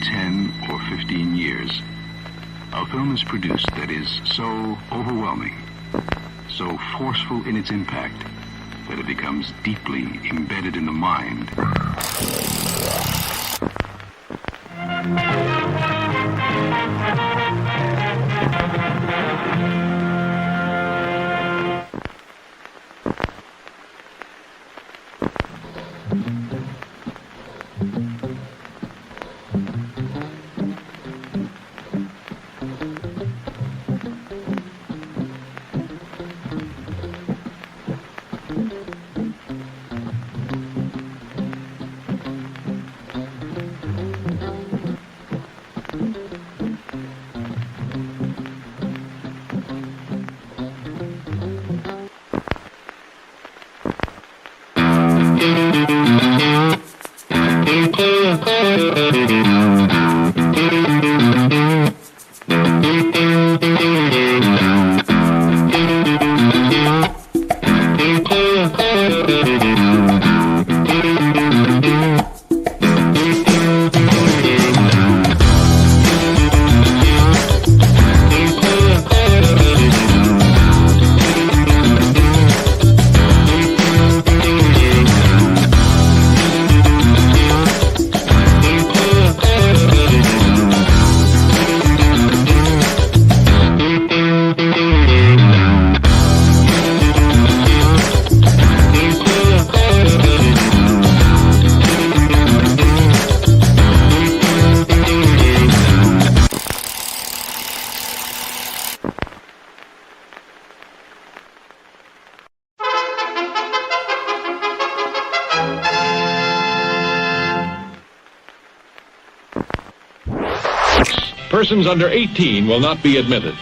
10 or 15 years, a film is produced that is so overwhelming, so forceful in its impact, that it becomes deeply embedded in the mind. Persons under 18 will not be admitted.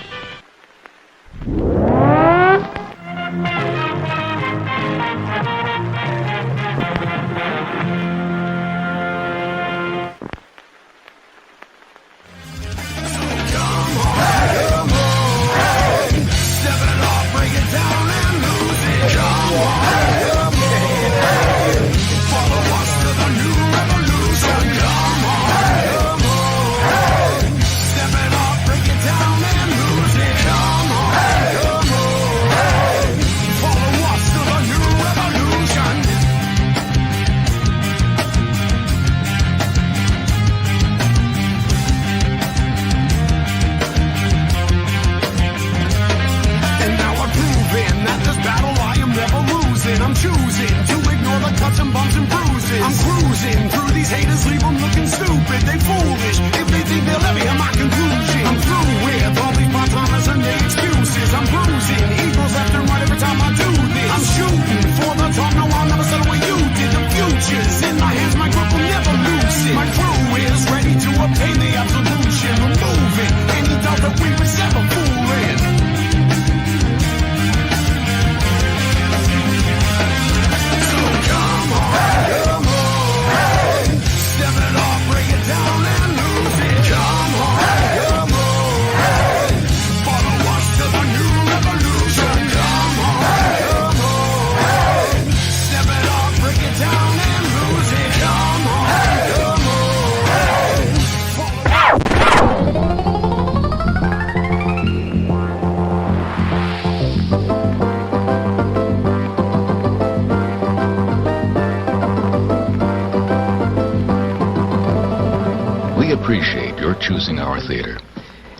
Appreciate your choosing our theater.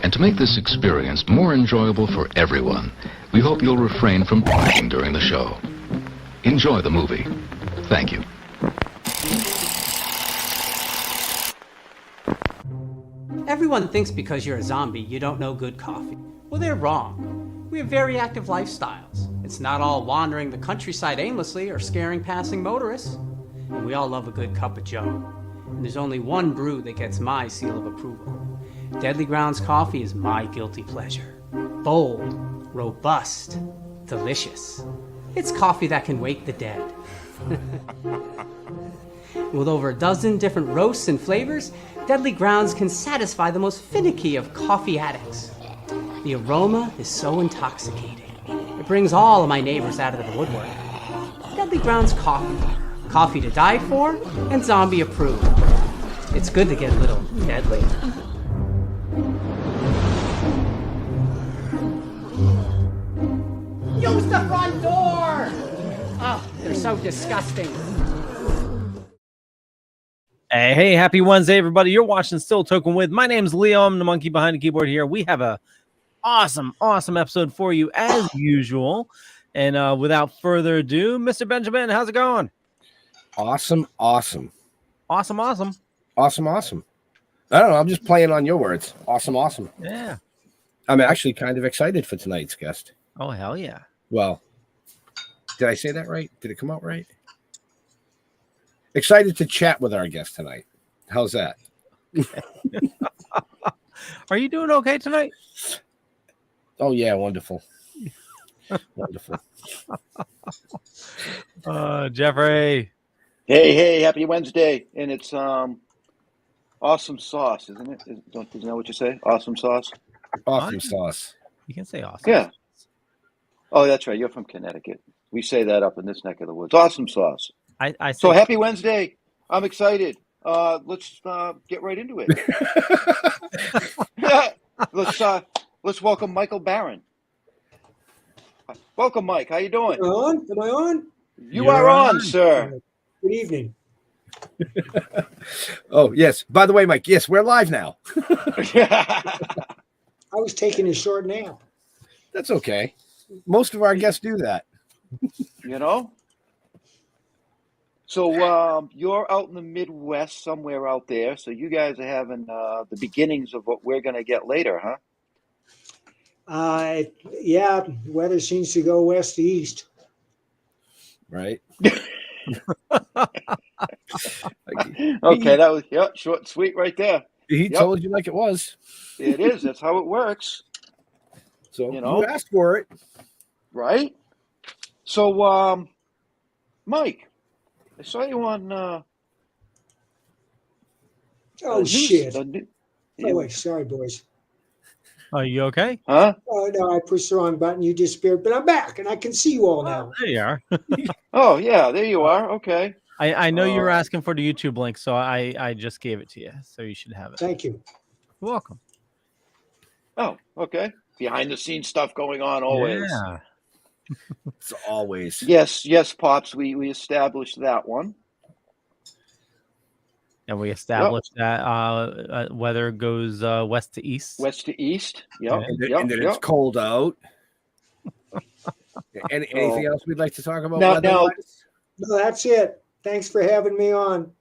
And to make this experience more enjoyable for everyone, we hope you'll refrain from talking during the show. Enjoy the movie. Thank you. Everyone thinks because you're a zombie, you don't know good coffee. Well, they're wrong. We have very active lifestyles. It's not all wandering the countryside aimlessly or scaring passing motorists. And we all love a good cup of joe. And there's only one brew that gets my seal of approval. Deadly Grounds coffee is my guilty pleasure. Bold, robust, delicious. It's coffee that can wake the dead. With over a dozen different roasts and flavors, Deadly Grounds can satisfy the most finicky of coffee addicts. The aroma is so intoxicating. It brings all of my neighbors out of the woodwork. Deadly Grounds coffee. Coffee to die for and zombie approved. It's good to get a little deadly. Use the front door! Oh, they're so disgusting. Hey, happy Wednesday, everybody. You're watching Still Toking with. My name's Leo. I'm the monkey behind the keyboard here. We have a awesome episode for you as usual. And without further ado, Mr. Benjamin, how's it going? Awesome. Awesome. I don't know. I'm just playing on your words. Awesome. Yeah. I'm actually kind of excited for tonight's guest. Oh, hell yeah. Well, did I say that right? Did it come out right? Excited to chat with our guest tonight. How's that? Are you doing okay tonight? Oh, yeah. Wonderful. Wonderful. Jeffrey. Hey, happy Wednesday. And it's awesome sauce, isn't it? Isn't that what you say? Awesome sauce? Awesome sauce. You can say awesome. Yeah. Oh, that's right. You're from Connecticut. We say that up in this neck of the woods. Awesome sauce. I So happy Wednesday. I'm excited. Let's get right into it. Let's welcome Michael Barron. Welcome, Mike. How you doing? Am I on? You are on, sir. Good evening. Oh, yes. By the way, Mike, yes, we're live now. I was taking a short nap. That's okay. Most of our guests do that. You know? So you're out in the Midwest, somewhere out there. So you guys are having the beginnings of what we're going to get later, huh? Yeah, weather seems to go west to east. Right? Okay, that was short and sweet right there. He told you like it was. It is. That's how it works. So you asked for it. Right? So, Mike, I saw you on... shit. Oh, wait, sorry, boys. Are you okay? Huh? Oh, no, I pushed the wrong button. You disappeared, but I'm back, and I can see you all now. There you are. Oh, yeah, there you are. Okay. I know you were asking for the YouTube link, so I just gave it to you. So you should have it. Thank you. You're welcome. Oh, okay. Behind-the-scenes stuff going on always. Yeah. It's always. Yes, Pops, we established that one. And we established that weather goes west to east. West to east. Yep. And then it's cold out. Anything else we'd like to talk about? No, that's it. Thanks for having me on.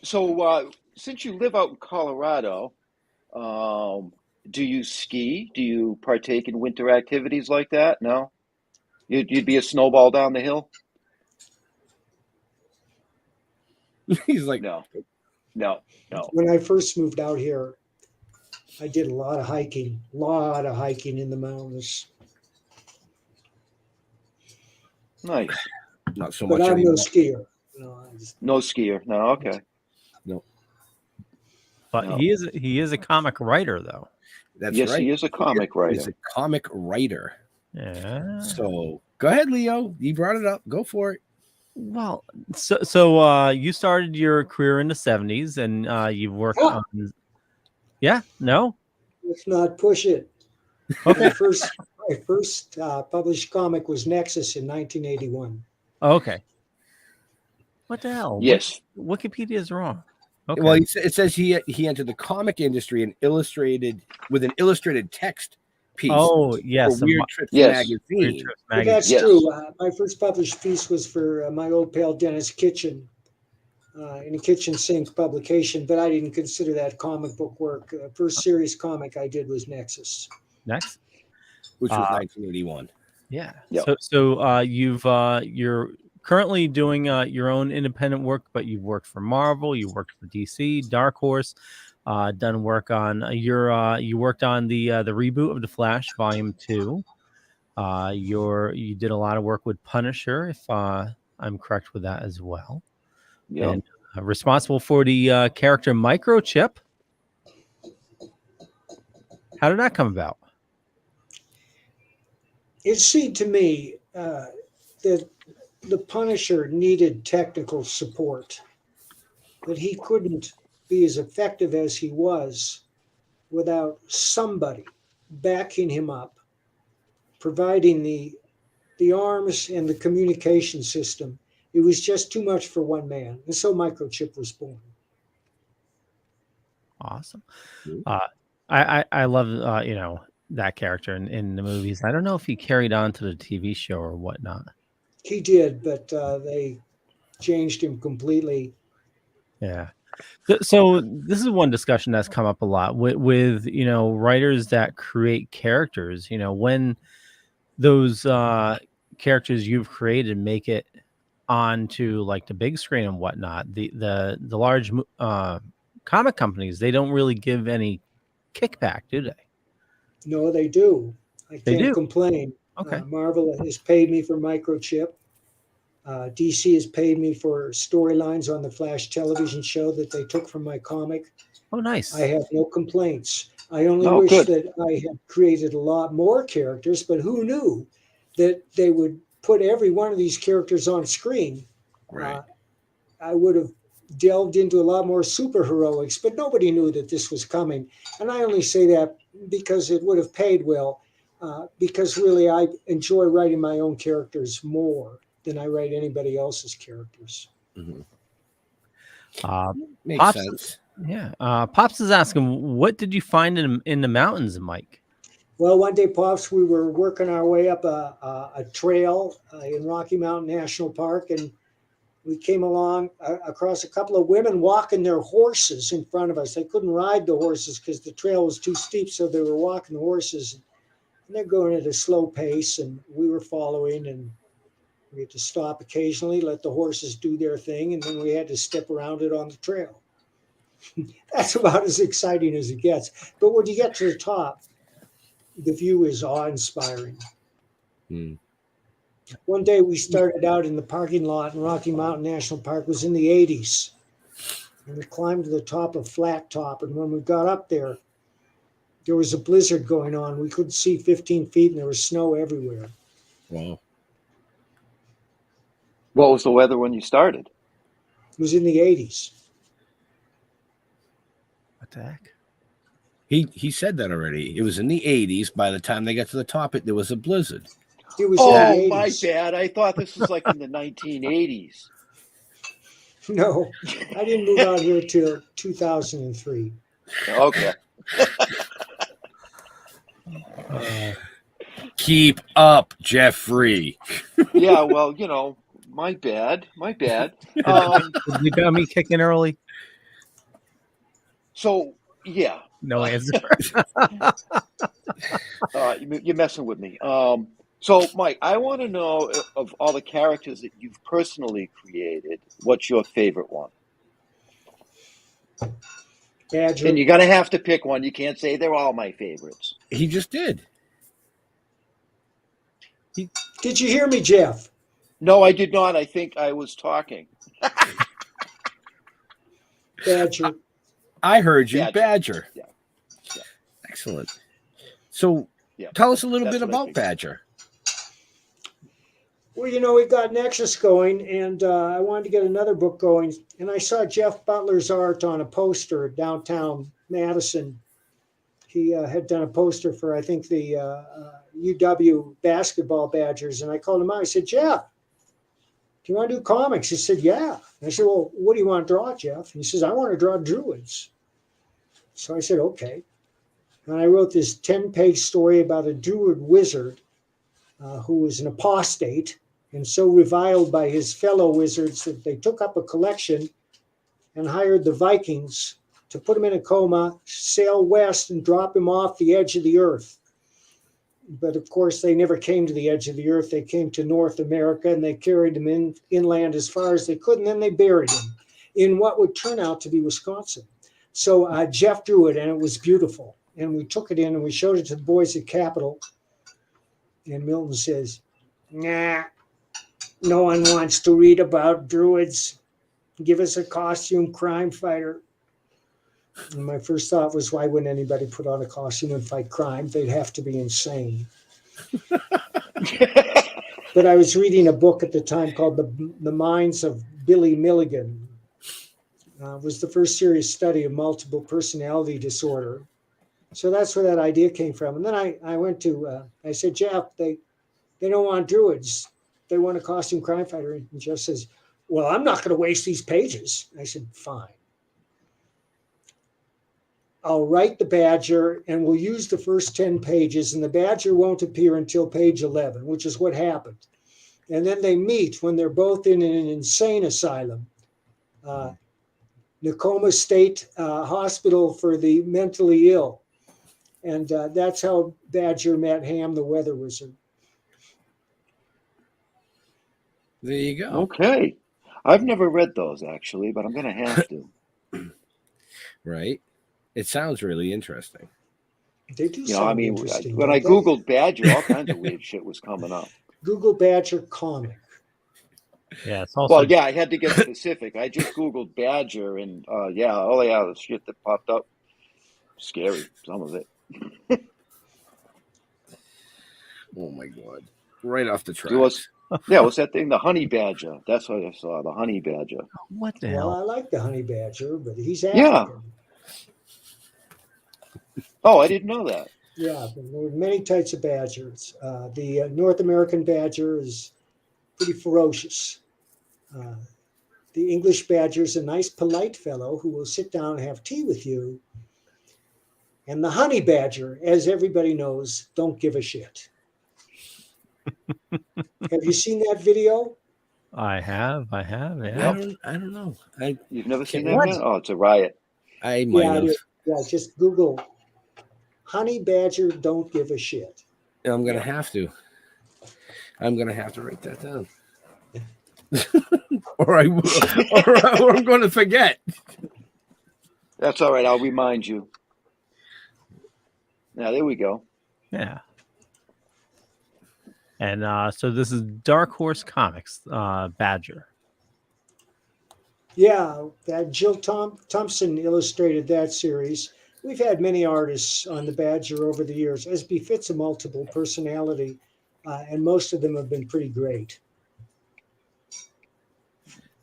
So since you live out in Colorado, do you ski? Do you partake in winter activities like that? No? You'd be a snowball down the hill? He's like, No. When I first moved out here, I did a lot of hiking in the mountains. Nice. Not so But much. I'm no anymore. skier. No skier. No, okay. But No. he is a comic writer, though. That's Yes, right. he is a comic writer. He's a comic writer. Yeah. So go ahead, Leo. You brought it up. Go for it. Well, so you started your career in the 70s, and you've worked on. Yeah. No. Let's not push it. Okay. My first published comic was Nexus in 1981. Okay. What the hell? Yes. Wikipedia is wrong. Okay. Well, it says he entered the comic industry and illustrated text piece. Oh, yes. For Weird Trips Yes. magazine. Weird Trips But magazine. that's Yes. true. My first published piece was for my old pal Dennis Kitchen in a kitchen sink publication, but I didn't consider that comic book work. First serious comic I did was Nexus. Next. Which was 1981. Yeah. Yep. So you're currently doing your own independent work, but you've worked for Marvel, you worked for DC, Dark Horse, done work on you worked on the reboot of The Flash Volume 2. You did a lot of work with Punisher, if I'm correct with that as well. Yeah. And responsible for the character Microchip. How did that come about? It seemed to me that the Punisher needed technical support, that he couldn't be as effective as he was without somebody backing him up, providing the arms and the communication system. It was just too much for one man. And so Microchip was born. Awesome. I love that character in the movies. I don't know if he carried on to the TV show or whatnot. He did, but they changed him completely. Yeah. So this is one discussion that's come up a lot with writers that create characters. When those characters you've created make it onto like the big screen and whatnot, the large comic companies, they don't really give any kickback, do they? No, they do. I can't complain. Okay. Marvel has paid me for Microchip. DC has paid me for storylines on the Flash television show that they took from my comic. Oh, nice. I have no complaints. I only wish that I had created a lot more characters, but who knew that they would put every one of these characters on screen? Right. I would have delved into a lot more superheroics, but nobody knew that this was coming. And I only say that because it would have paid well, because really I enjoy writing my own characters more than I write anybody else's characters. Mm-hmm. Makes Pops sense. Yeah. Pops is asking, what did you find in the mountains, Mike? Well, one day, Pops, we were working our way up a trail in Rocky Mountain National Park, and we came along across a couple of women walking their horses in front of us. They couldn't ride the horses because the trail was too steep, so they were walking the horses. And they're going at a slow pace, and we were following, and we had to stop occasionally, let the horses do their thing, and then we had to step around it on the trail. That's about as exciting as it gets. But when you get to the top, the view is awe-inspiring. Mm. One day we started out in the parking lot in Rocky Mountain National Park. It was in the 80s. And we climbed to the top of Flat Top. And when we got up there, there was a blizzard going on. We couldn't see 15 feet, and there was snow everywhere. Wow. What was the weather when you started? It was in the 80s. What the heck? He said that already. It was in the 80s. By the time they got to the top, there was a blizzard. It was oh, my bad. I thought this was like in the 1980s. No, I didn't move out here till 2003. Okay. Keep up, Jeffrey. Yeah, well, my bad. You got me kicking early. So, yeah. No answer. You're messing with me. So, Mike, I want to know, of all the characters that you've personally created, what's your favorite one? Badger. And you're going to have to pick one. You can't say they're all my favorites. He just did. Did you hear me, Jeff? No, I did not. I think I was talking. Badger. I heard you, Badger. Yeah. Excellent. So, tell us a little bit about Badger. Well, we got Nexus going, and I wanted to get another book going. And I saw Jeff Butler's art on a poster downtown Madison. He had done a poster for, I think, the UW basketball Badgers. And I called him out. I said, Jeff, do you want to do comics? He said, yeah. And I said, well, what do you want to draw, Jeff? And he says, I want to draw druids. So I said, okay. And I wrote this 10-page story about a druid wizard who was an apostate and so reviled by his fellow wizards that they took up a collection and hired the Vikings to put him in a coma, sail west, and drop him off the edge of the earth. But of course, they never came to the edge of the earth. They came to North America, and they carried him inland as far as they could, and then they buried him in what would turn out to be Wisconsin. So Jeff drew it, and it was beautiful. And we took it in, and we showed it to the boys at Capitol. And Milton says, nah, no one wants to read about druids. Give us a costume crime fighter. And my first thought was, why wouldn't anybody put on a costume and fight crime? They'd have to be insane. But I was reading a book at the time called The Minds of Billy Milligan. It was the first serious study of multiple personality disorder. So that's where that idea came from. And then I went to, I said, Jeff, they don't want druids. They want a costume crime fighter. And Jeff says, well, I'm not going to waste these pages. I said, fine. I'll write the Badger and we'll use the first 10 pages, and the Badger won't appear until page 11, which is what happened. And then they meet when they're both in an insane asylum, Nakoma State Hospital for the mentally ill. And that's how Badger met Ham the Weather Wizard. There you go. Okay. I've never read those, actually, but I'm going to have to. Right. It sounds really interesting. They do You know, sound I mean, interesting. when I Googled Badger, all kinds of weird shit was coming up. Google Badger comic. Yeah, it's also Well, yeah, I had to get specific. I just Googled Badger, and the shit that popped up. Scary, some of it. Oh my God. Right off the It tracks. was, what's that thing? The honey badger. That's what I saw, the honey badger. what the Well, I hell? like the honey badger, but he's Yeah. African. Oh, I didn't know that. Yeah, there are many types of badgers. The North American badger is pretty ferocious. The English badger is a nice, polite fellow who will sit down and have tea with you. And the honey badger, as everybody knows, don't give a shit. Have you seen that video? I have, I yeah. don't know. You've never seen that, What? man? Oh, it's a riot. I might have. Yeah, just Google honey badger don't give a shit. I'm gonna have to. I'm gonna have to write that down. or I will, or I'm gonna forget. That's all right. I'll remind you. Now, there we go. Yeah. And so this is Dark Horse Comics, Badger. Yeah, that Jill Thompson illustrated that series. We've had many artists on the Badger over the years, as befits a multiple personality, and most of them have been pretty great.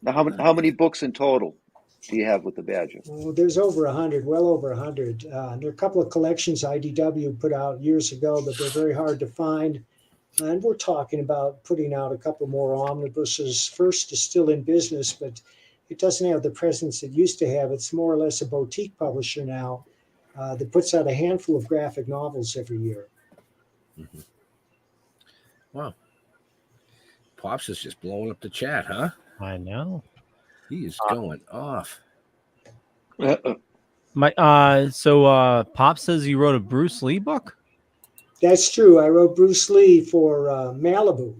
Now, how many books in total do you have with the Badger? Well, there's over 100, well over 100. There are a couple of collections IDW put out years ago, but they're very hard to find. And we're talking about putting out a couple more omnibuses. First is still in business, but it doesn't have the presence it used to have. It's more or less a boutique publisher now that puts out a handful of graphic novels every year. Mm-hmm. Wow. Pops is just blowing up the chat, huh? I know. He is going off. Pop says you wrote a Bruce Lee book? That's true. I wrote Bruce Lee for Malibu.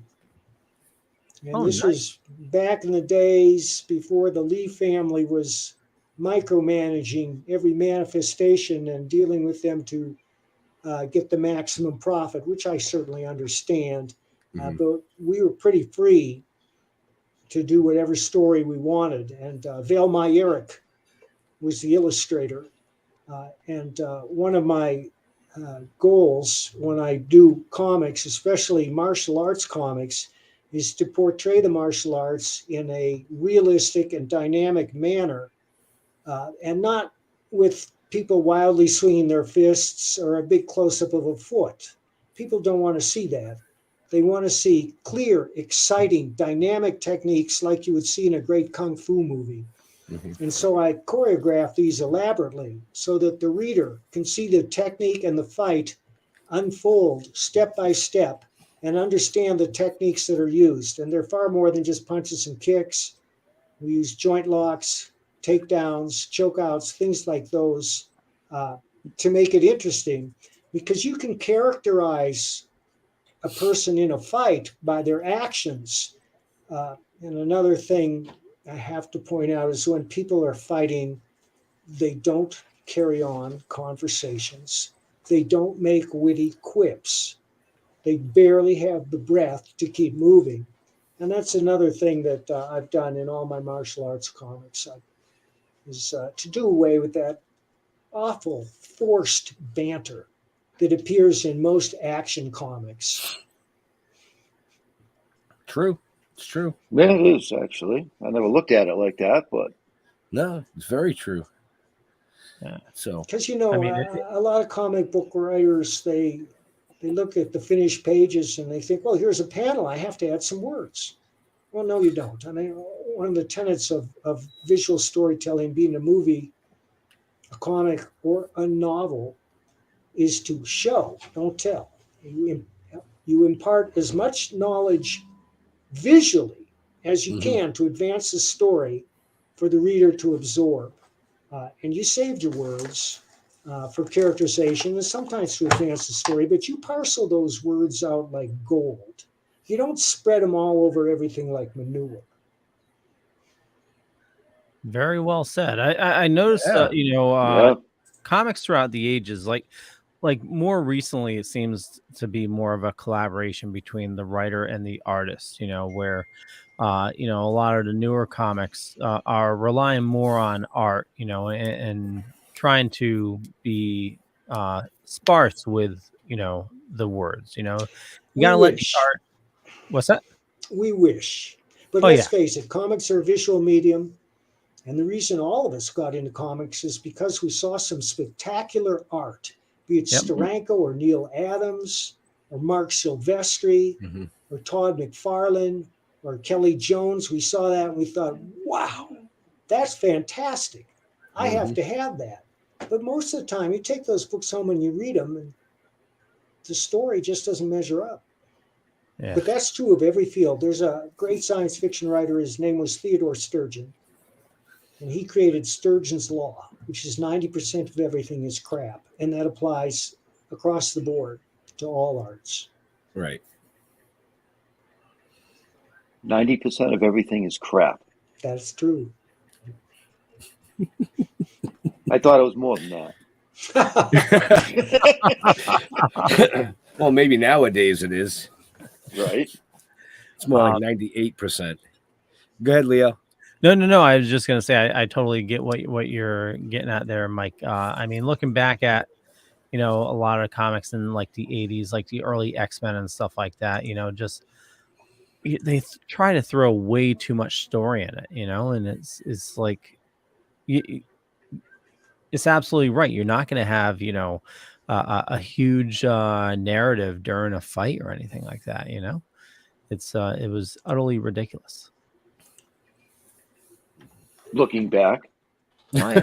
And this was back in the days before the Lee family was micromanaging every manifestation and dealing with them to get the maximum profit, which I certainly understand. But we were pretty free to do whatever story we wanted. And Val Myerick was the illustrator. And one of my goals when I do comics, especially martial arts comics, is to portray the martial arts in a realistic and dynamic manner, and not with people wildly swinging their fists or a big close-up of a foot. People don't want to see that. They want to see clear, exciting, dynamic techniques like you would see in a great kung fu movie. And so I choreograph these elaborately so that the reader can see the technique and the fight unfold step by step and understand the techniques that are used. And they're far more than just punches and kicks. We use joint locks, takedowns, chokeouts, things like those to make it interesting, because you can characterize a person in a fight by their actions. And another thing I have to point out is when people are fighting, they don't carry on conversations. They don't make witty quips. They barely have the breath to keep moving. And that's another thing that I've done in all my martial arts comics, is to do away with that awful forced banter that appears in most action comics. True. It's true. Yeah, it is, actually. I never looked at it like that, but No, it's very true. Yeah. So, Because you know, I mean, a lot of comic book writers they look at the finished pages and they think, well, here's a panel. I have to add some words. Well, no, you don't. I mean, one of the tenets of visual storytelling, being a movie, a comic, or a novel, is to show, don't tell. You impart as much knowledge visually as you can to advance the story for the reader to absorb. And you saved your words for characterization and sometimes to advance the story, but you parcel those words out like gold. You don't spread them all over everything like manure. very well said. I noticed, Yeah. comics throughout the ages, like more recently, it seems to be more of a collaboration between the writer and the artist. Where a lot of the newer comics are relying more on art, and trying to be sparse with the words. You We gotta let the wish. art. What's that? We wish. But Oh let's yeah. face it, comics are a visual medium. And the reason all of us got into comics is because we saw some spectacular art, be it Yep. Steranko or Neil Adams or Mark Silvestri or Todd McFarlane or Kelly Jones. We saw that and we thought, wow, that's fantastic. I have to have that. But most of the time, you take those books home and you read them, and the story just doesn't measure up. Yeah. But that's true of every field. There's a great science fiction writer. His name was Theodore Sturgeon. And he created Sturgeon's Law, which is 90% of everything is crap. And that applies across the board to all arts. right. 90% of everything is crap. That's true. I thought it was more than that. Well, maybe nowadays it is. Right? It's more like 98%. Go ahead, Leo. No. I was just gonna say I totally get what you're getting at there, Mike. I mean, looking back at a lot of comics in like the 80s, like the early X-Men and stuff like that, just they try to throw way too much story in it, and it's like it's absolutely right. You're not going to have a huge narrative during a fight or anything like that. It was utterly ridiculous. Looking back. My,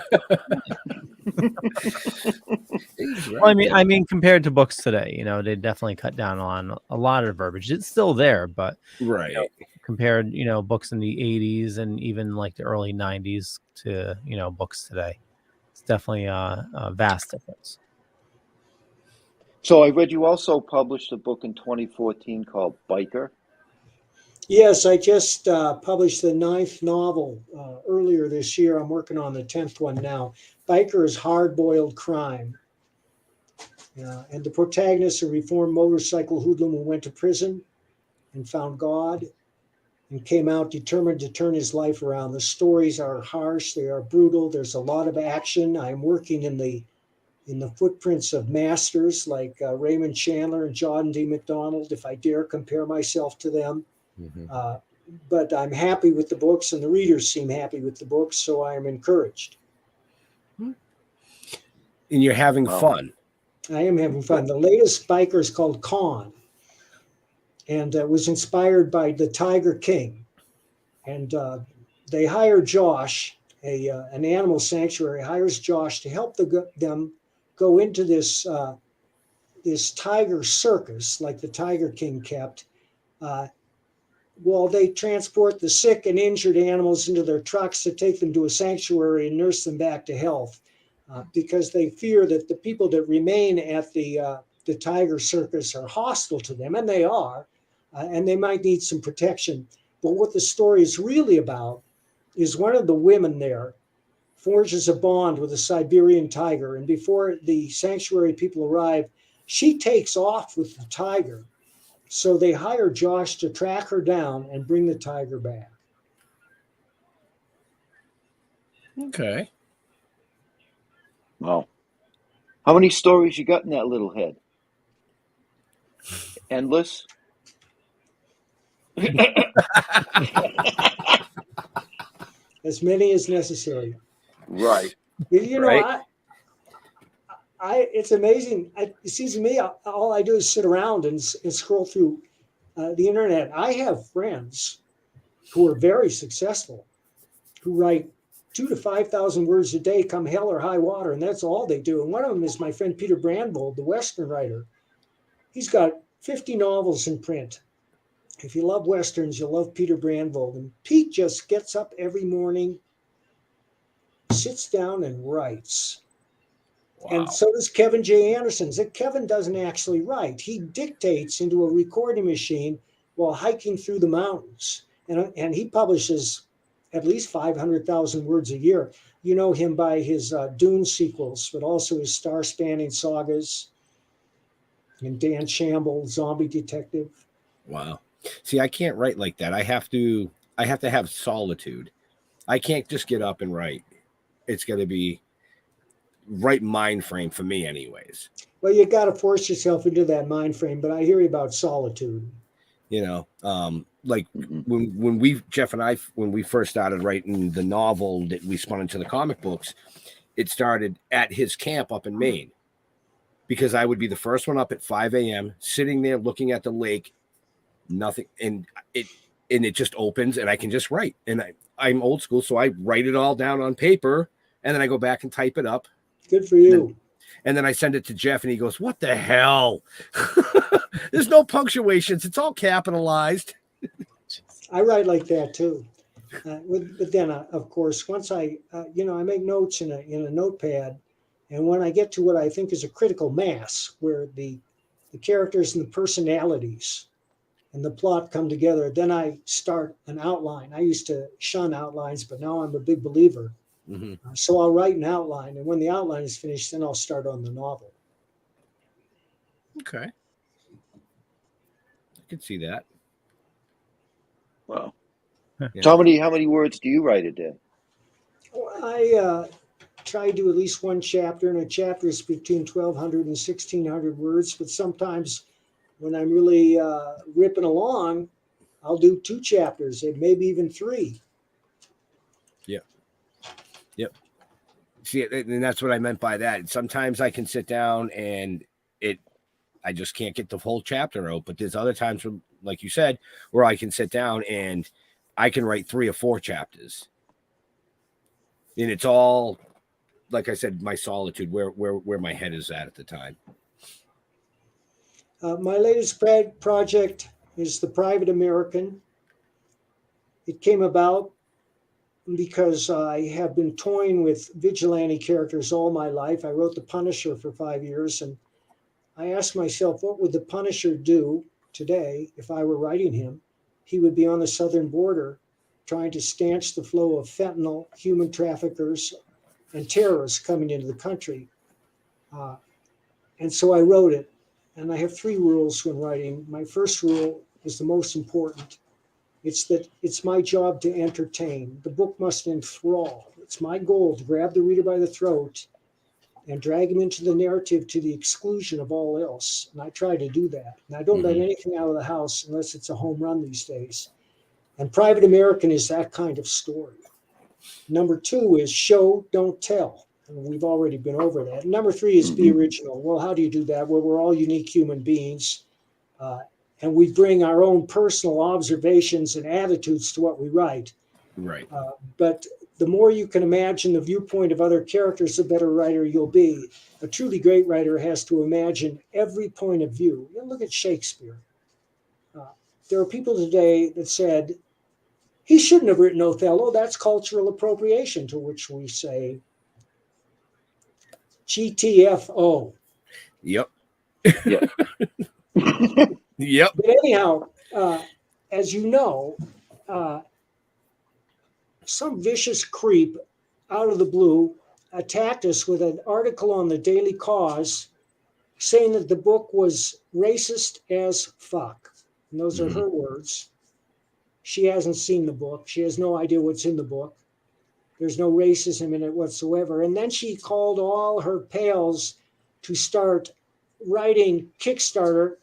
Well, I mean, compared to books today, they definitely cut down on a lot of verbiage. It's still there, but Right. Compared, books in the 80s and even like the early 90s to books today, it's definitely a vast difference. so I read you also published a book in 2014 called Biker. Yes, I just published the 9th novel earlier this year. I'm working on the 10th one now. Biker is hard-boiled crime. And the protagonist, a reformed motorcycle hoodlum who went to prison and found God and came out determined to turn his life around. The stories are harsh. They are brutal. There's a lot of action. I'm working in the footprints of masters like Raymond Chandler and John D. MacDonald, if I dare compare myself to them. But I'm happy with the books, and the readers seem happy with the books, so I am encouraged. And you're having fun. I am having fun. The latest Biker is called Con, and was inspired by the Tiger King. And they hire Josh, an animal sanctuary hires Josh to help them go into this tiger circus like the Tiger King kept, while they transport the sick and injured animals into their trucks to take them to a sanctuary and nurse them back to health, because they fear that the people that remain at the tiger circus are hostile to them, and they are, and they might need some protection. But what the story is really about is one of the women there forges a bond with a Siberian tiger, and before the sanctuary people arrive, she takes off with the tiger. So they hire Josh to track her down and bring the tiger back. Okay. Wow. How many stories you got in that little head? Endless? As many as necessary. Right. You know, Right. it's amazing. It seems to me all I do is sit around and scroll through the internet. I have friends who are very successful, who write 2,000 to 5,000 words a day, come hell or high water, and that's all they do. And one of them is my friend Peter Brandvold, the Western writer. He's got 50 novels in print. If you love Westerns, you'll love Peter Brandvold. And Pete just gets up every morning, sits down and writes. Wow. And so does Kevin J. Anderson. Kevin doesn't actually write. He dictates into a recording machine while hiking through the mountains. And he publishes at least 500,000 words a year. You know him by his Dune sequels, but also his star-spanning sagas and Dan Shamble, Zombie Detective. Wow. See, I can't write like that. I have to have solitude. I can't just get up and write. It's got to be right mind frame for me anyways. Well, you got to force yourself into that mind frame, but I hear you about solitude. You know, like when Jeff and I, when we first started writing the novel that we spun into the comic books, it started at his camp up in Maine, because I would be the first one up at 5 a.m. sitting there looking at the lake, nothing. And it just opens and I can just write. And I'm old school. So I write it all down on paper and then I go back and type it up. Good for you. And then I send it to Jeff and he goes, "What the hell? There's no punctuations. It's all capitalized." I write like that too. But then, of course, once I make notes in a notepad, and when I get to what I think is a critical mass, where the characters and the personalities and the plot come together, then I start an outline. I used to shun outlines, but now I'm a big believer. Mm-hmm. So I'll write an outline, and when the outline is finished, then I'll start on the novel. Okay. I can see that. Wow. Yeah. So how many words do you write a day? I try to do at least one chapter, and a chapter is between 1,200 and 1,600 words. But sometimes when I'm really ripping along, I'll do 2 chapters, and maybe even 3. Yep. See, and that's what I meant by that. Sometimes I can sit down and I just can't get the whole chapter out. But there's other times, like you said, where I can sit down and I can write 3 or 4 chapters. And it's all, like I said, my solitude, where my head is at the time. My latest project is The Private American. It came about because I have been toying with vigilante characters all my life. I wrote The Punisher for 5 years, and I asked myself, what would the Punisher do today if I were writing him? He would be on the southern border trying to stanch the flow of fentanyl, human traffickers, and terrorists coming into the country. And so I wrote it. And I have 3 rules when writing. My first rule is the most important. It's that it's my job to entertain. The book must enthrall. It's my goal to grab the reader by the throat and drag him into the narrative to the exclusion of all else. And I try to do that. And I don't let anything out of the house unless it's a home run these days. And Private American is that kind of story. Number 2 is show, don't tell. And we've already been over that. And number 3 is be original. Well, how do you do that? Well, we're all unique human beings. And we bring our own personal observations and attitudes to what we write. Right. But the more you can imagine the viewpoint of other characters, the better writer you'll be. A truly great writer has to imagine every point of view. You look at Shakespeare. There are people today that said, he shouldn't have written Othello. That's cultural appropriation, to which we say, GTFO. Yep. Yeah. Yep. But anyhow, as you know, some vicious creep out of the blue attacked us with an article on the Daily Cause saying that the book was racist as fuck. And those are her words. She hasn't seen the book. She has no idea what's in the book. There's no racism in it whatsoever. And then she called all her pals to start writing Kickstarter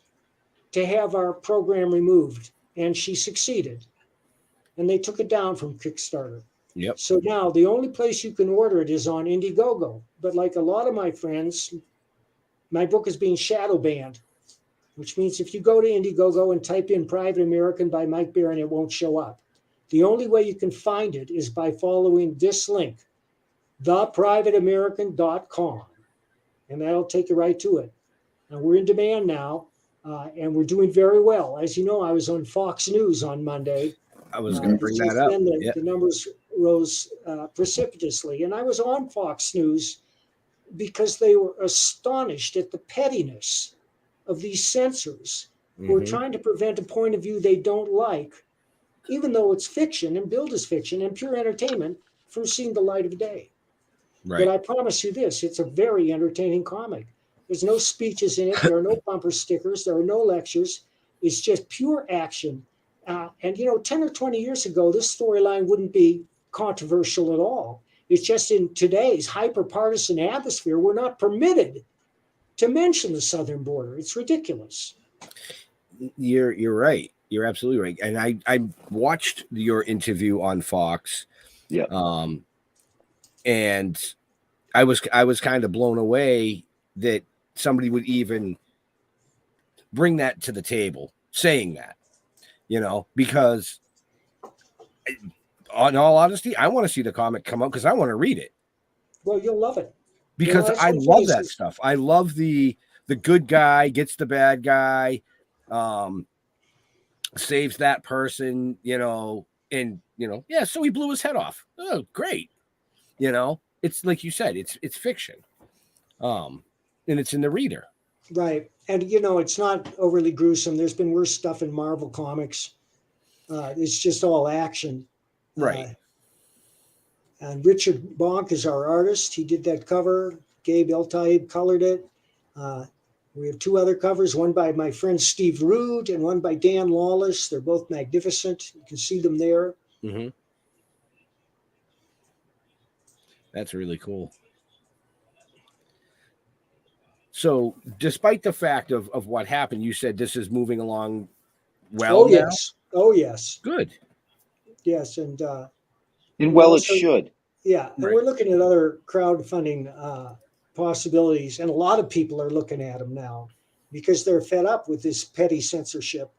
to have our program removed. and she succeeded. And they took it down from Kickstarter. Yep. So now the only place you can order it is on Indiegogo. But like a lot of my friends, my book is being shadow banned, which means if you go to Indiegogo and type in Private American by Mike Barron, it won't show up. The only way you can find it is by following this link, theprivateamerican.com, and that'll take you right to it. And we're in demand now, and we're doing very well. As you know, I was on Fox News on Monday. I was going to bring that up. Then the numbers rose precipitously. And I was on Fox News because they were astonished at the pettiness of these censors who are trying to prevent a point of view they don't like, even though it's fiction and billed as fiction and pure entertainment, from seeing the light of day. Right. But I promise you this, it's a very entertaining comic. There's no speeches in it. There are no bumper stickers. There are no lectures. It's just pure action. And, 10 or 20 years ago, this storyline wouldn't be controversial at all. It's just in today's hyper-partisan atmosphere, we're not permitted to mention the southern border. It's ridiculous. You're right. You're absolutely right. And I watched your interview on Fox. Yeah. And I was kind of blown away that somebody would even bring that to the table, saying that, because in all honesty, I want to see the comic come out because I want to read it. Well, you'll love it. Because I love that stuff. I love the good guy gets the bad guy, saves that person, so he blew his head off. Oh, great. It's like you said, it's fiction. And it's in the reader. Right. And, it's not overly gruesome. There's been worse stuff in Marvel Comics. It's just all action. Right. And Richard Bonk is our artist. He did that cover. Gabe El-Taib colored it. We have two other covers, one by my friend Steve Rude and one by Dan Lawless. They're both magnificent. You can see them there. Mm-hmm. That's really cool. So despite the fact of what happened, you said this is moving along well. Oh, yes. Now? Oh, yes. Good. Yes. And it should. Yeah. And we're looking at other crowdfunding possibilities. And a lot of people are looking at them now because they're fed up with this petty censorship.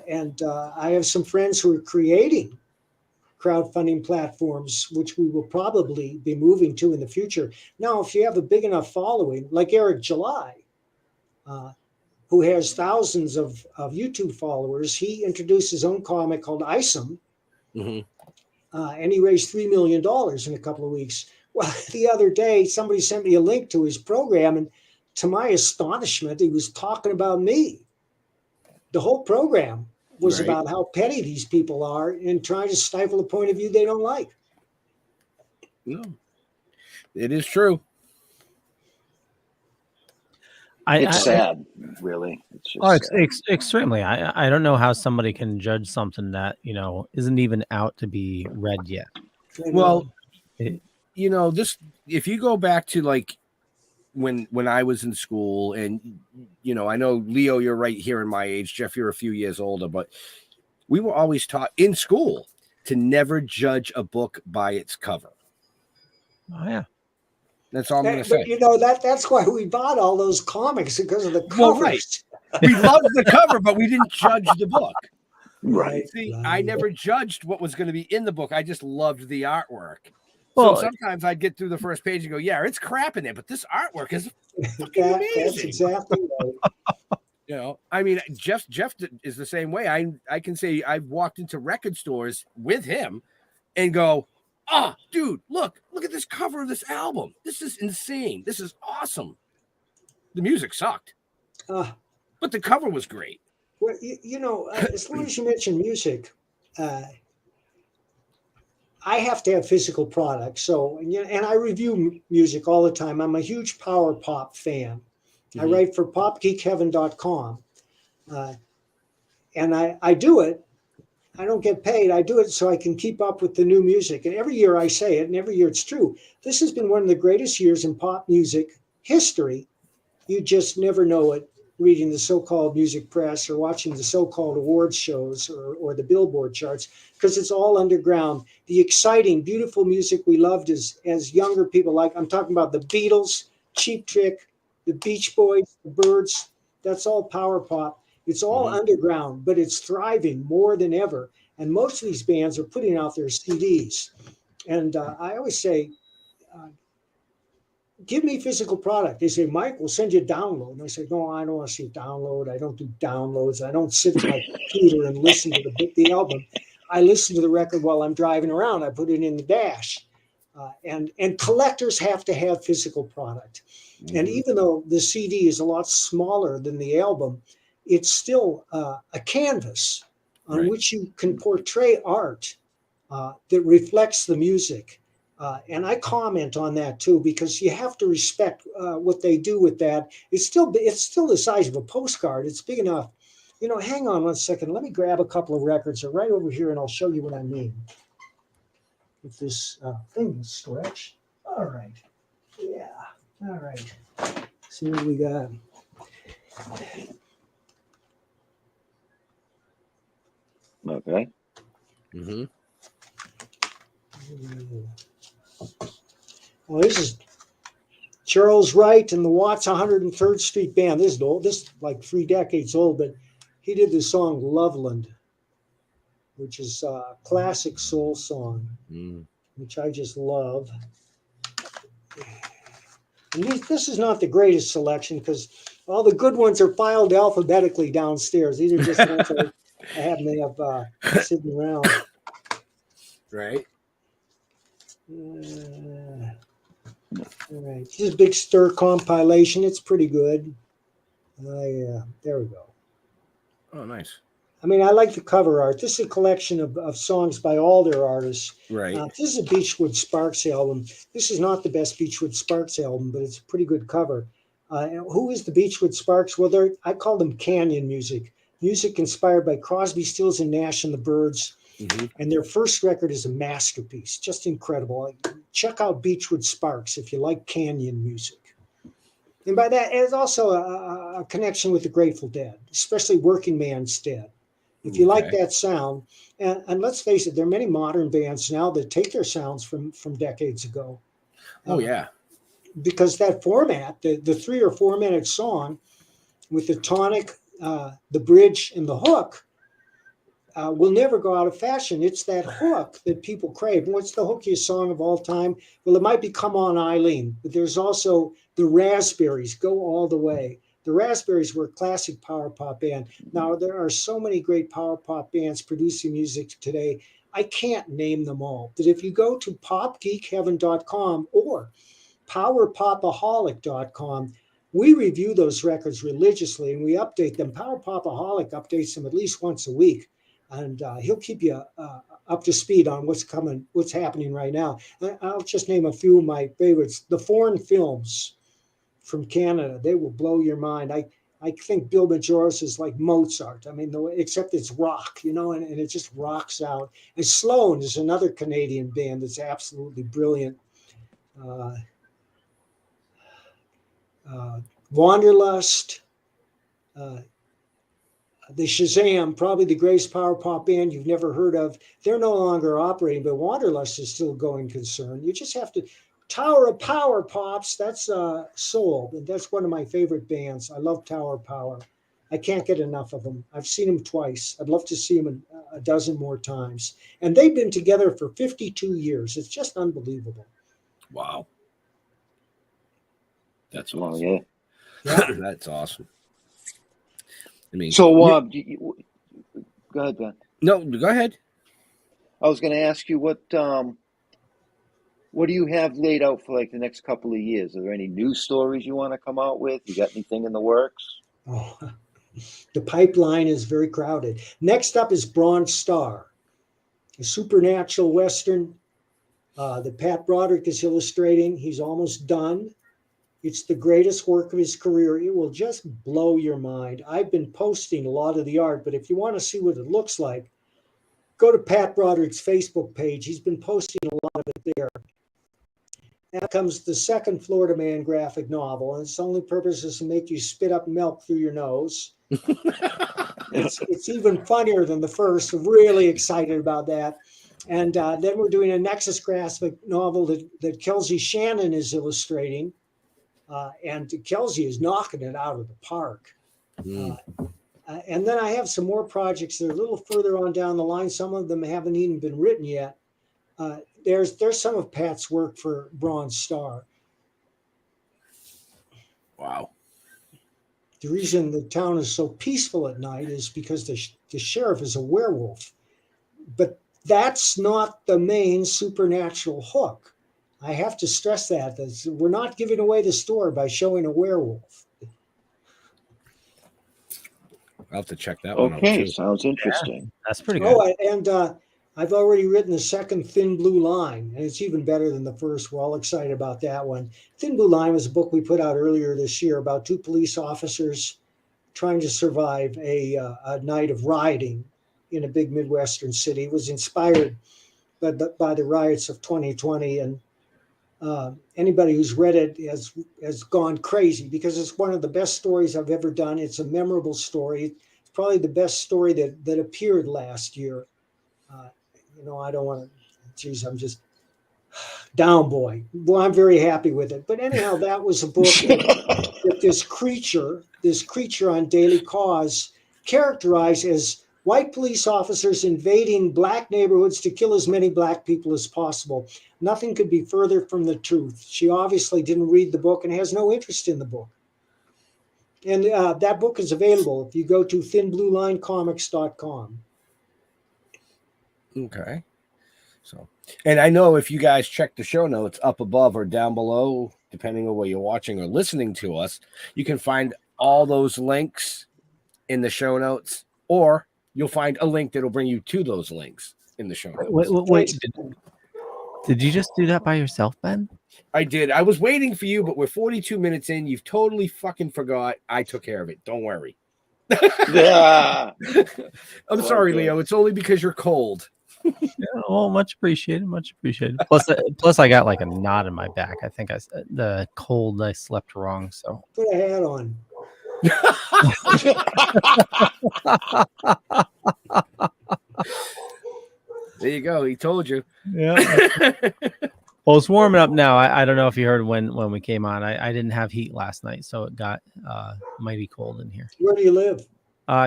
And I have some friends who are creating crowdfunding platforms, which we will probably be moving to in the future. Now, if you have a big enough following, like Eric July, who has thousands of YouTube followers, he introduced his own comic called Isom, and he raised $3 million in a couple of weeks. Well, the other day, somebody sent me a link to his program, and to my astonishment, he was talking about me. The whole program was about how petty these people are and trying to stifle a point of view they don't like. No, it is true. It's sad, really. It's just extremely. I don't know how somebody can judge something that, isn't even out to be read yet. Well, this, if you go back to like when I was in school, and I know Leo, you're right here in my age. Jeff, you're a few years older, but we were always taught in school to never judge a book by its cover. Oh yeah, that's all I'm going to say. That's why we bought all those comics, because of the covers. Well, right. We loved the cover, but we didn't judge the book. Right. See, I never judged what was going to be in the book. I just loved the artwork. Well, so sometimes I'd get through the first page and go, yeah, it's crap in there, but this artwork is fucking amazing. That's exactly right. I mean, Jeff is the same way. I can say I've walked into record stores with him and go, dude, look at this cover of this album. This is insane. This is awesome. The music sucked, but the cover was great. Well, as long as you mention music, I have to have physical products. So, and I review music all the time. I'm a huge power pop fan. I write for popgeekheaven.com. And I do it. I don't get paid. I do it so I can keep up with the new music. And every year I say it, and every year it's true. This has been one of the greatest years in pop music history. You just never know it reading the so-called music press or watching the so-called awards shows or the Billboard charts, because it's all underground. The exciting, beautiful music we loved as younger people, like I'm talking about the Beatles, Cheap Trick, the Beach Boys, the Byrds, that's all power pop. It's all underground, but it's thriving more than ever. And most of these bands are putting out their CDs. And I always say, give me physical product. They say, Mike, we'll send you a download. And I say, no, I don't want to see a download. I don't do downloads. I don't sit at my computer and listen to the album. I listen to the record while I'm driving around. I put it in the dash. And collectors have to have physical product. And even though the CD is a lot smaller than the album, it's still a canvas on which you can portray art that reflects the music. And I comment on that too, because you have to respect what they do with that. It's still the size of a postcard. It's big enough. You know, hang on one second. Let me grab a couple of records. They're right over here, and I'll show you what I mean. If this thing is stretched. All right. Yeah. All right. See what we got. Okay. Well, this is Charles Wright and the Watts 103rd Street Band. This is old. This is like 3 decades old, but he did the song Loveland, which is a classic soul song, which I just love. And this is not the greatest selection because all the good ones are filed alphabetically downstairs. These are just the ones I happen to have sitting around. Right. All right. This is a big stir compilation. It's pretty good. There we go. Oh, nice. I mean, I like the cover art. This is a collection of songs by all their artists. Right. This is a Beachwood Sparks album. This is not the best Beachwood Sparks album, but it's a pretty good cover. Who is the Beachwood Sparks? Well, I call them canyon music. Music inspired by Crosby, Stills, and Nash and the Byrds. And their first record is a masterpiece, just incredible. Check out Beachwood Sparks if you like canyon music. And by that, it's also a connection with the Grateful Dead, especially Working Man's Dead. If you like that sound, and let's face it, there are many modern bands now that take their sounds from decades ago. Oh, yeah. Because that format, the 3 or 4 minute song with the tonic, the bridge, and the hook, will never go out of fashion. It's that hook that people crave. And what's the hookiest song of all time? Well, it might be Come On Eileen, but there's also the Raspberries, Go All the Way. The Raspberries were a classic power pop band. Now, there are so many great power pop bands producing music today. I can't name them all. But if you go to popgeekheaven.com or powerpopaholic.com, we review those records religiously and we update them. Power Popaholic updates them at least once a week. And he'll keep you up to speed on what's happening right now. I'll just name a few of my favorites. The Foreign Films from Canada, they will blow your mind. I think Bill Majoris is like Mozart. I mean, except it's rock, and it just rocks out. And Sloan is another Canadian band that's absolutely brilliant. Wanderlust. The Shazam, probably the greatest power pop band you've never heard of. They're no longer operating, but Wanderlust is still going concern. You just have to. Tower of Power Pops, that's soul. And that's one of my favorite bands. I love Tower Power. I can't get enough of them. I've seen them twice. I'd love to see them a dozen more times. And they've been together for 52 years. It's just unbelievable. Wow. That's Oh, awesome. yeah. That's awesome. I mean, So, go ahead, Ben. no, go ahead. I was going to ask you what do you have laid out for like the next couple of years? Are there any news stories you want to come out with? You got anything in the works? Oh, the pipeline is very crowded. Next up is Bronze Star, a supernatural Western that Pat Broderick is illustrating. He's almost done. It's the greatest work of his career. It will just blow your mind. I've been posting a lot of the art, but if you want to see what it looks like, go to Pat Broderick's Facebook page. He's been posting a lot of it there. Now comes the second Florida Man graphic novel, and its only purpose is to make you spit up milk through your nose. It's even funnier than the first. I'm really excited about that. And then we're doing a Nexus graphic novel that Kelsey Shannon is illustrating. And Kelsey is knocking it out of the park. And then I have some more projects that are a little further on down the line. Some of them haven't even been written yet. There's some of Pat's work for Bronze Star. Wow. The reason the town is so peaceful at night is because the sheriff is a werewolf. But that's not the main supernatural hook. I have to stress that we're not giving away the story by showing a werewolf. I'll have to check that one out. Okay, Too. sounds interesting. Yeah, that's pretty good. Oh, and I've already written the second Thin Blue Line, and it's even better than the first. We're all excited about that one. Thin Blue Line was a book we put out earlier this year about two police officers trying to survive a night of rioting in a big Midwestern city. It was inspired by the riots of 2020, and anybody who's read it has gone crazy because it's one of the best stories I've ever done. It's a memorable story. It's probably the best story that appeared last year. I don't want to, geez, I'm just down, boy. Well, I'm very happy with it. But anyhow, that was a book that this creature on Daily Cause characterized as white police officers invading black neighborhoods to kill as many black people as possible. Nothing could be further from the truth. She obviously didn't read the book and has no interest in the book. And that book is available if you go to thinbluelinecomics.com. Okay. So, and I know if you guys check the show notes up above or down below, depending on where you're watching or listening to us, you can find all those links in the show notes, or you'll find a link that'll bring you to those links in the show notes. Wait. Did you just do that by yourself, Ben? I did. I was waiting for you, but we're 42 minutes in. You've totally fucking forgot. I took care of it. Don't worry. Yeah. I'm sorry, Leo. It's only because you're cold. Yeah, well, much appreciated. Much appreciated. Plus, I got like a knot in my back. I think the cold. I slept wrong. So Put a hat on. There you go. He told you. yeah. Well, it's warming up now. I don't know if you heard when we came on. I didn't have heat last night, so it got mighty cold in here. Where do you live?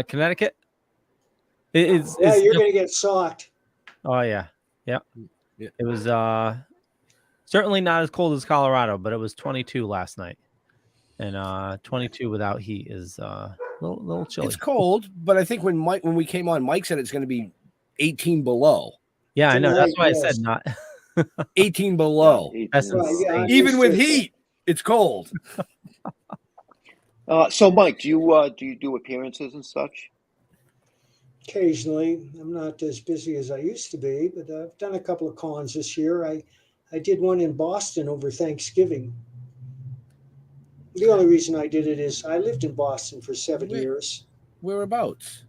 Connecticut. You're going to get socked. Oh yeah. Yeah. It was certainly not as cold as Colorado, but it was 22 last night, and 22 without heat is a little chilly. It's cold, but I think when we came on, Mike said it's going to be 18 below. Yeah, I know. That's why Yes. I said not 18 below. That's Right, yeah, Even with understood. heat, it's cold. So, Mike, do you do appearances and such? Occasionally. I'm not as busy as I used to be, but I've done a couple of cons this year. I did one in Boston over Thanksgiving. The only reason I did it is I lived in Boston for 7 years. Whereabouts?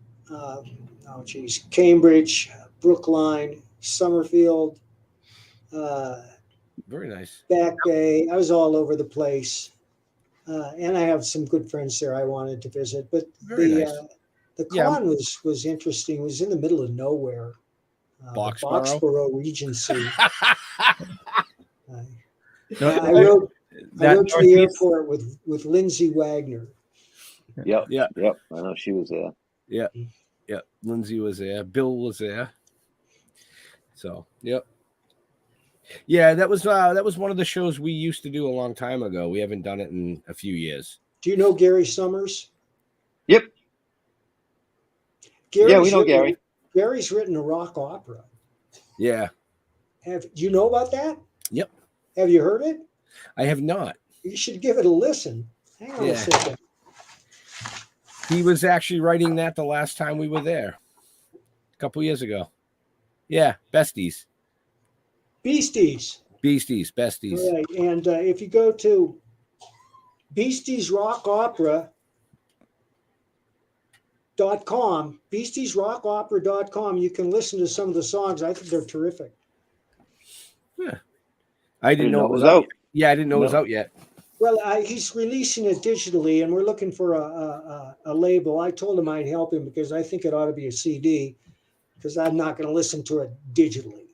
Cambridge, Brookline, Summerfield, Very nice. Back Bay. I was all over the place. And I have some good friends there I wanted to visit. But Very nice. the con was interesting. It was in the middle of nowhere. Boxborough Regency. I rode to the airport with Lindsay Wagner. Yep. I know she was there. Yeah. Lindsay was there. Bill was there. So, yep. Yeah, that was one of the shows we used to do a long time ago. We haven't done it in a few years. Do you know Gary Summers? Yep. We know Gary. Gary's written a rock opera. Yeah. Do you know about that? Yep. Have you heard it? I have not. You should give it a listen. Hang on a second. He was actually writing that the last time we were there. A couple years ago. Yeah, Besties. Beasties. Besties. Right. And if you go to beastiesrockopera.com, you can listen to some of the songs. I think they're terrific. Yeah. I didn't know it was out. Yeah, I didn't know it was No. out yet. Well, he's releasing it digitally, and we're looking for a label. I told him I'd help him because I think it ought to be a CD, because I'm not going to listen to it digitally.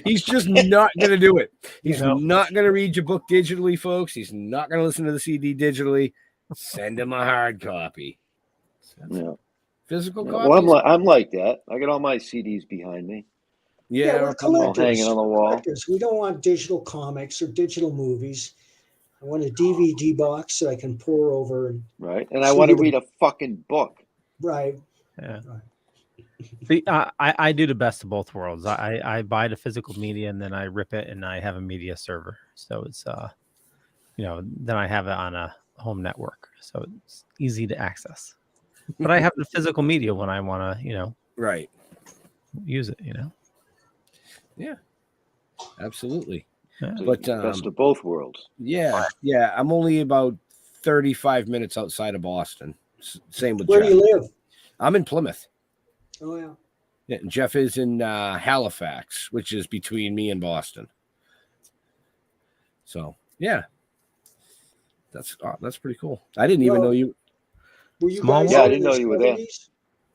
He's just not going to do it. He's You know. not going to read your book digitally, folks. He's not going to listen to the CD digitally. Send him a hard copy. Yeah. Physical Yeah, copies? well, I'm like that. I got all my CDs behind me. Yeah, we're I'm collectors. hanging on the wall. Collectors. We don't want digital comics or digital movies. I want a DVD box that I can pour over. And Right. And I want to read a fucking book. Right. Yeah. Right. See, I do the best of both worlds. I buy the physical media and then I rip it and I have a media server. So it's then I have it on a home network. So it's easy to access. But I have the physical media when I want to, right. use it, Yeah. Absolutely. Yeah. But Best of both worlds. yeah. I'm only about 35 minutes outside of Boston. Same with Where Jeff. do you live? I'm in Plymouth. Oh, yeah. Yeah, and Jeff is in Halifax, which is between me and Boston. So yeah, that's pretty cool. I didn't even know you. Were you Small guys world. there I didn't in know the you were there. 70s?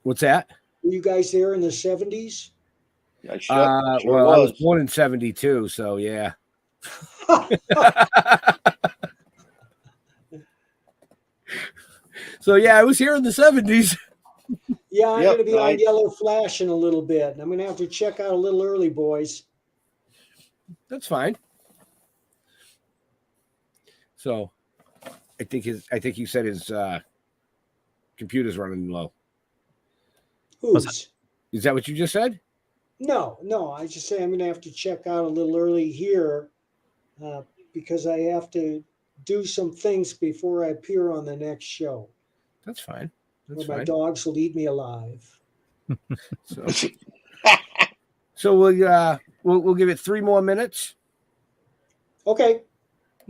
What's that? Were you guys there in the 70s? I sure Well, I was was. born in 72, so yeah. So yeah, I was here in the 70s. Yeah, I'm Yep, going to be on nice. Yellow Flash in a little bit. I'm going to have to check out a little early, boys. That's fine. So, I think you said his computer's running low. Who's? Is that what you just said? No. I just say I'm going to have to check out a little early here because I have to do some things before I appear on the next show. That's fine. Or That's my fine. dogs will eat me alive. So we'll give it 3 more minutes. Okay.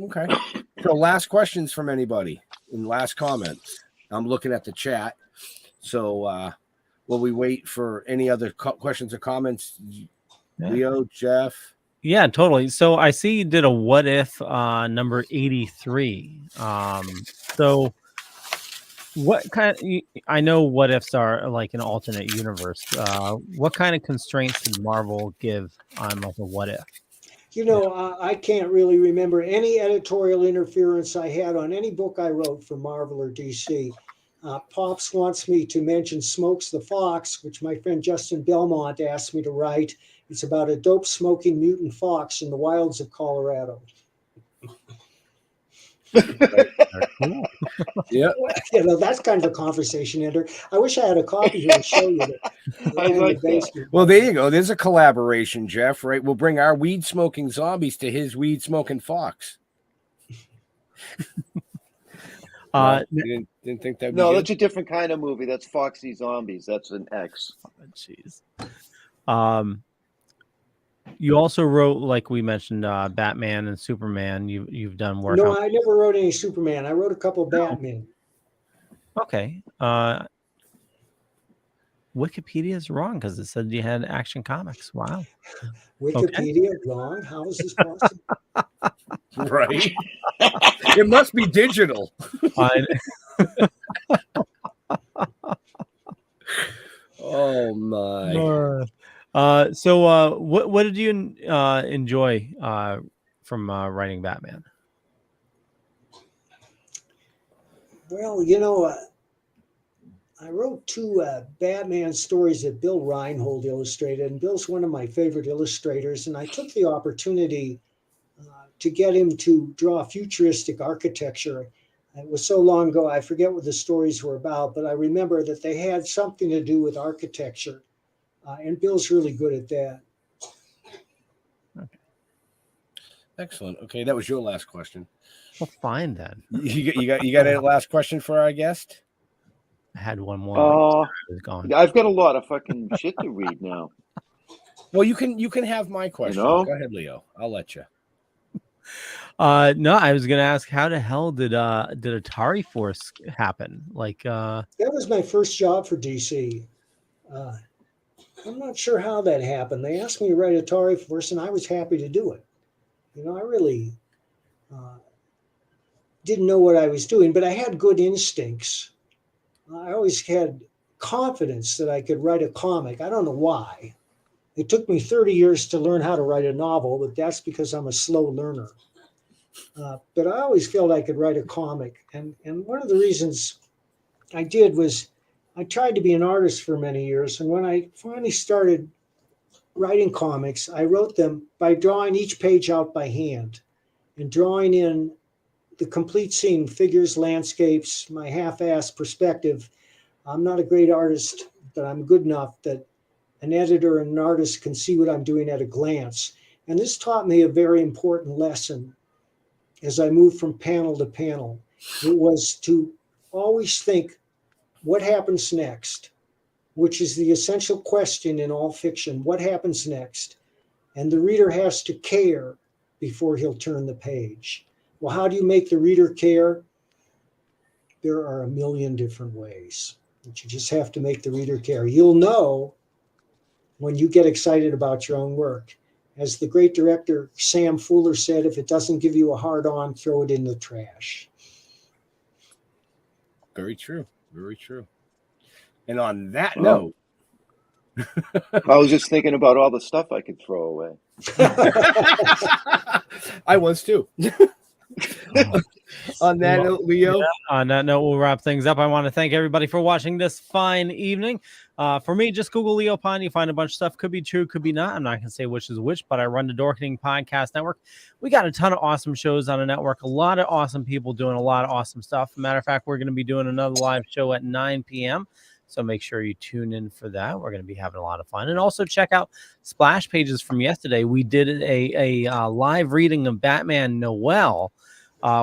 Okay. So last questions from anybody and last comments. I'm looking at the chat. So will we wait for any other questions or comments? Yeah. Leo, Jeff? Yeah, totally. So I see you did a what if number 83. So what kind I know what ifs are like an alternate universe. What kind of constraints did Marvel give on like a what if? I can't really remember any editorial interference I had on any book I wrote for Marvel or DC. Pops wants me to mention Smokes the Fox, which my friend Justin Belmont asked me to write. It's about a dope smoking mutant fox in the wilds of Colorado. Cool. Yeah. That's kind of a conversation ender. I wish I had a copy here to show you that. I like that. Well, there you go. There's a collaboration, Jeff, right? We'll bring our weed smoking zombies to his weed smoking fox. You didn't think that? No, that's a different kind of movie. That's Foxy Zombies. That's an X. Jeez. You also wrote, like we mentioned, Batman and Superman. You've done work. No, I never wrote any Superman. I wrote a couple Batman. Okay. Wikipedia is wrong because it said you had Action Comics. Wow. Wikipedia wrong? How is this possible? Right. It must be digital. Oh my. So what did you enjoy from writing Batman? Well, I wrote 2 Batman stories that Bill Reinhold illustrated, and Bill's one of my favorite illustrators, and I took the opportunity to get him to draw futuristic architecture. It was so long ago, I forget what the stories were about, but I remember that they had something to do with architecture, and Bill's really good at that. Okay. Excellent. Okay, that was your last question. Well, fine then. You got a last question for our guest? I had one more. I was gone. I've got a lot of fucking shit to read now. Well, you can have my question. Go ahead, Leo. I'll let you. No, I was gonna ask, how the hell did Atari Force happen? Like that was my first job for DC. I'm not sure how that happened. They asked me to write Atari Force, and I was happy to do it. I really didn't know what I was doing, but I had good instincts. I always had confidence that I could write a comic. I don't know why. It took me 30 years to learn how to write a novel, but that's because I'm a slow learner. But I always felt I could write a comic. And one of the reasons I did was I tried to be an artist for many years. And when I finally started writing comics, I wrote them by drawing each page out by hand and drawing in the complete scene, figures, landscapes, my half-assed perspective. I'm not a great artist, but I'm good enough that an editor and an artist can see what I'm doing at a glance. And this taught me a very important lesson as I moved from panel to panel. It was to always think, what happens next? Which is the essential question in all fiction. What happens next? And the reader has to care before he'll turn the page. Well, how do you make the reader care? There are a million different ways, but you just have to make the reader care. You'll know when you get excited about your own work. As the great director Sam Fuller said, if it doesn't give you a hard-on, throw it in the trash. Very true. Very true. And on that note, I was just thinking about all the stuff I could throw away. I was too. On that note, Leo. Yeah, on that note, we'll wrap things up. I want to thank everybody for watching this fine evening. For me, just Google Leo Pine. You find a bunch of stuff. Could be true, could be not. I'm not going to say which is which, but I run the Dorkening Podcast Network. We got a ton of awesome shows on the network. A lot of awesome people doing a lot of awesome stuff. Matter of fact, we're going to be doing another live show at 9 p.m. So make sure you tune in for that. We're going to be having a lot of fun. And also check out Splash Pages from yesterday. We did a live reading of Batman Noel,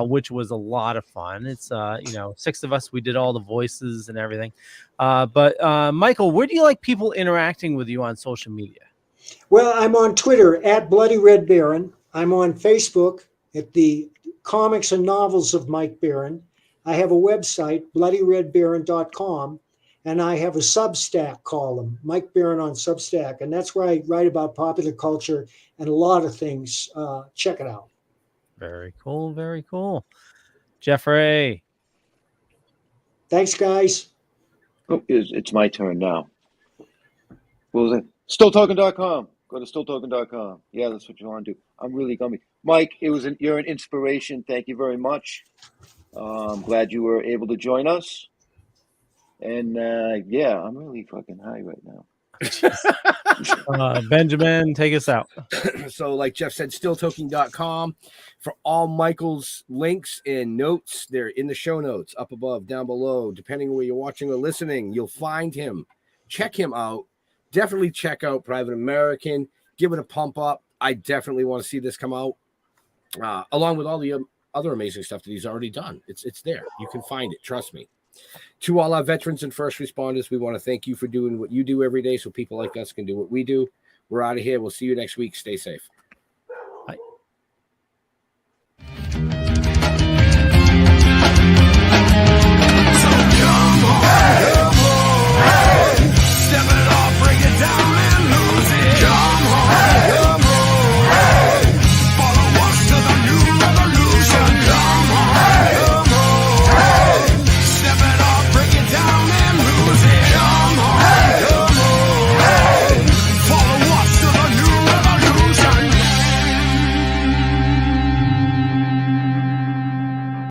which was a lot of fun. It's, 6 of us. We did all the voices and everything. But Michael, where do you like people interacting with you on social media? Well, I'm on Twitter at Bloody Red Baron. I'm on Facebook at the Comics and Novels of Mike Baron. I have a website, bloodyredbaron.com. And I have a Substack column, Mike Baron on Substack. And that's where I write about popular culture and a lot of things. Check it out. Very cool. Very cool. Jeffrey. Thanks, guys. Oh, it's my turn now. What was it? Stilltoking.com. Go to stilltoking.com. Yeah, that's what you want to do. I'm really gummy. Mike, you're an inspiration. Thank you very much. I'm glad you were able to join us. And yeah, I'm really fucking high right now. Benjamin, take us out. So like Jeff said, stilltoking.com for all Michael's links and notes. They're in the show notes up above, down below. Depending on where you're watching or listening, you'll find him. Check him out. Definitely check out Private American. Give it a pump up. I definitely want to see this come out along with all the other amazing stuff that he's already done. It's there. You can find it. Trust me. To all our veterans and first responders, we want to thank you for doing what you do every day so people like us can do what we do. We're out of here. We'll see you next week. Stay safe.